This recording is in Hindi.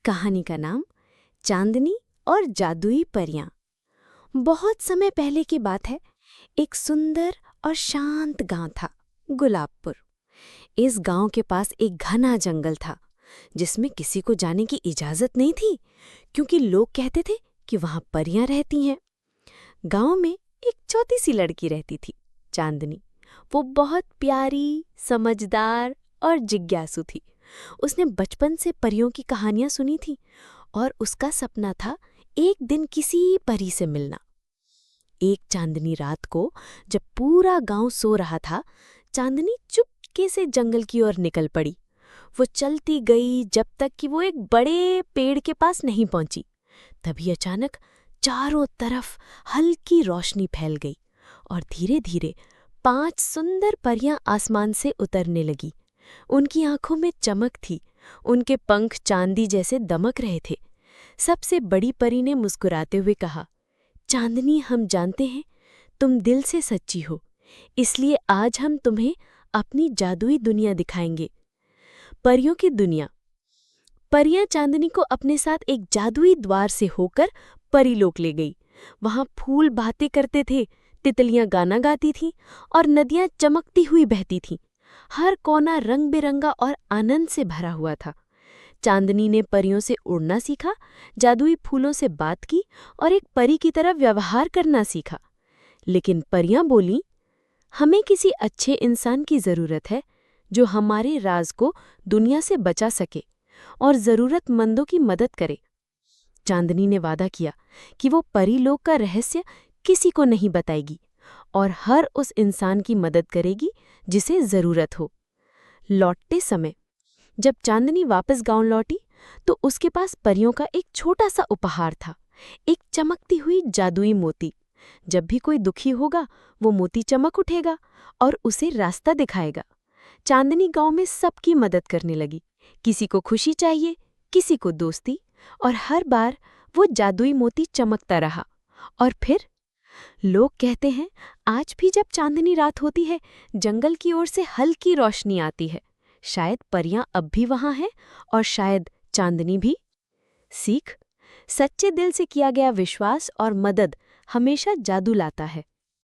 कहानी का नाम चांदनी और जादुई परियां। बहुत समय पहले की बात है। एक सुंदर और शांत गांव था, गुलाबपुर। इस गांव के पास एक घना जंगल था जिसमें किसी को जाने की इजाजत नहीं थी, क्योंकि लोग कहते थे कि वहां परियां रहती हैं। गांव में एक छोटी सी लड़की रहती थी, चांदनी। वो बहुत प्यारी, समझदार और जिज्ञासु थी। उसने बचपन से परियों की कहानियां सुनी थी और उसका सपना था एक दिन किसी परी से मिलना। एक चांदनी रात को जब पूरा गांव सो रहा था, चांदनी चुपके से जंगल की ओर निकल पड़ी। वो चलती गई जब तक कि वो एक बड़े पेड़ के पास नहीं पहुंची। तभी अचानक चारों तरफ हल्की रोशनी फैल गई और धीरे धीरे 5 सुंदर परियां आसमान से उतरने लगी। उनकी आंखों में चमक थी, उनके पंख चांदी जैसे दमक रहे थे। सबसे बड़ी परी ने मुस्कुराते हुए कहा, चांदनी, हम जानते हैं तुम दिल से सच्ची हो, इसलिए आज हम तुम्हें अपनी जादुई दुनिया दिखाएंगे। परियों की दुनिया। परियां चांदनी को अपने साथ एक जादुई द्वार से होकर परीलोक ले गई। वहां फूल बातें करते थे, तितलियां गाना गाती थीं और नदियां चमकती हुई बहती थीं। हर कोना रंग बिरंगा और आनंद से भरा हुआ था। चांदनी ने परियों से उड़ना सीखा, जादुई फूलों से बात की और एक परी की तरह व्यवहार करना सीखा। लेकिन परियां बोलीं, हमें किसी अच्छे इंसान की जरूरत है जो हमारे राज को दुनिया से बचा सके और जरूरतमंदों की मदद करे। चांदनी ने वादा किया कि वो परीलोक का रहस्य किसी को नहीं बताएगी और हर उस इंसान की मदद करेगी जिसे जरूरत हो। लौटते समय जब चांदनी वापस गांव लौटी तो उसके पास परियों का एक छोटा सा उपहार था, एक चमकती हुई जादुई मोती। जब भी कोई दुखी होगा, वो मोती चमक उठेगा और उसे रास्ता दिखाएगा। चांदनी गांव में सबकी मदद करने लगी। किसी को खुशी चाहिए, किसी को दोस्ती, और हर बार वो जादुई मोती चमकता रहा। और फिर लोग कहते हैं, आज भी जब चांदनी रात होती है, जंगल की ओर से हल्की रोशनी आती है। शायद परियां अब भी वहां हैं और शायद चांदनी भी। सीख: सच्चे दिल से किया गया विश्वास और मदद हमेशा जादू लाता है।